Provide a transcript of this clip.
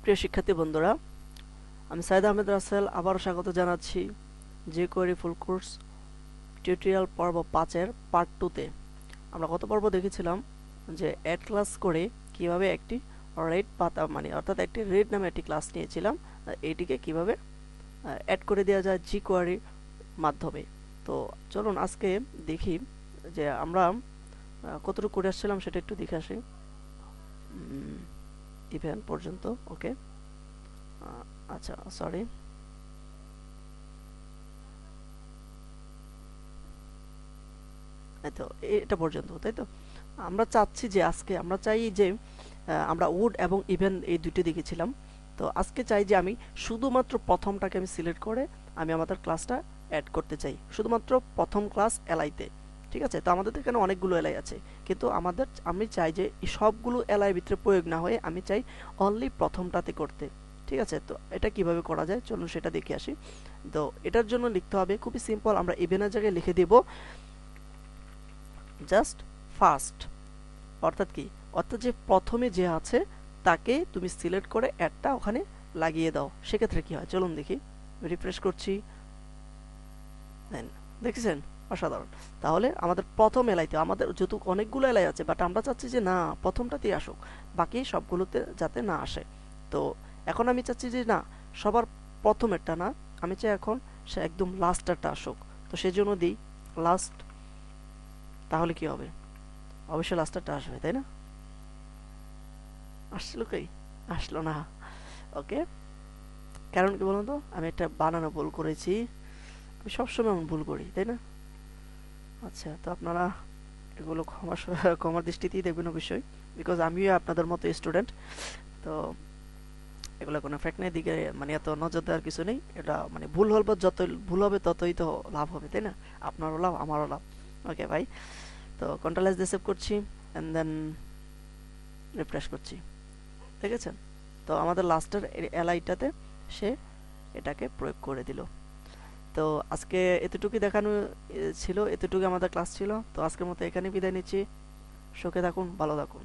প্রিয় শিক্ষার্থী বন্ধুরা, আমি সাইদ আহমেদ রাসেল আবারও স্বাগত জানাচ্ছি jQuery ফুল কোর্স টিউটোরিয়াল পর্ব 5-এর পার্ট 2-তে। আমরা গত পর্ব দেখেছিলাম যে অ্যাড ক্লাস করে কিভাবে একটি রেড পাতা অর্থাৎ একটি রেড নামে একটি ক্লাস নিয়েছিলাম, এইটিকে কিভাবে অ্যাড করে দেওয়া যায় jQuery মাধ্যমে। তো চলুন আজকে দেখি যে আমরা কতটুকু করে আসছিলাম সেটা একটু দেখে আসি। ইভেন্ট পর্যন্ত, ওকে। আচ্ছা, সরি, এই তো এটা পর্যন্ত, তাই তো। আমরা চাচ্ছি যে আজকে আমরা চাই যে আমরা উড এবং ইভেন্ট এই দুইটি দেখেছিলাম, তো আজকে চাই যে আমি শুধুমাত্র প্রথমটাকে আমি সিলেক্ট করে আমি আমাদের ক্লাসটা অ্যাড করতে চাই, শুধুমাত্র প্রথম ক্লাস এলআইতে। ঠিক আছে, তো আমাদের এখানে অনেকগুলো এলআই আছে, কিন্তু আমি চাই যে সবগুলো এলআই ভিতরে প্রয়োগ না হয়ে আমি চাই অনলি প্রথমটাতে করতে। ঠিক আছে, তো এটা কিভাবে করা যায় চলুন সেটা দেখে আসি। তো এটার জন্য লিখতে হবে খুবই সিম্পল, আমরা ইভেন্টের জায়গায় লিখে দেব জাস্ট ফার্স্ট। অর্থাৎ কি, অর্থাৎ যে প্রথমে যে আছে তাকে তুমি সিলেক্ট করে অ্যাডটা ওখানে লাগিয়ে দাও। সেক্ষেত্রে কি হয় চলুন দেখি, রিফ্রেশ করছি, দেখেছেন, অসাধারণ। তাহলে আমাদের প্রথম এলাইতে, আমাদের যেহেতু অনেকগুলো এলাই আছে, বাট আমরা চাচ্ছি যে না প্রথমটাতেই আসুক, বাকি সবগুলোতে যাতে না আসে। তো এখন আমি চাচ্ছি যে না সবার প্রথমেরটা না, আমি চাই এখন সে একদম লাস্টেরটা আসুক। তো সেজন্য দিই লাস্ট। তাহলে কি হবে, অবশ্যই লাস্টারটা আসবে, তাই না? আসলো কি, আসলো না। ওকে, কারণ কি বলুন তো, আমি একটা বানানো ভুল করেছি। আমি সবসময় এমন ভুল করি, তাই না? আচ্ছা, তো আপনারা এগুলো ক্ষমার দৃষ্টিতেই দেখবেন অবশ্যই, বিকজ আমিও আপনাদের মতো স্টুডেন্ট। তো এগুলো কোনো ফ্যাক্ট নেই, দিকে এত নজর দেওয়ার কিছু নেই। এটা ভুল হল, যত ভুল হবে ততই তো লাভ হবে, তাই না? আপনারও লাভ, আমারও লাভ। ওকে ভাই, তো কন্ট্রোল এস দিয়ে সেভ করছি এন্ড দেন রিফ্রেশ করছি, দেখেছেন? তো আমাদের লাস্টের এলআইটাতে সে এটাকে প্রয়োগ করে দিল। তো আজকে এতটুকুই দেখানো ছিল, এতটুকু আমাদের ক্লাস ছিল। তো আজকের মতো এখানে বিদায় নিচ্ছি। সুখে থাকুন, ভালো থাকুন।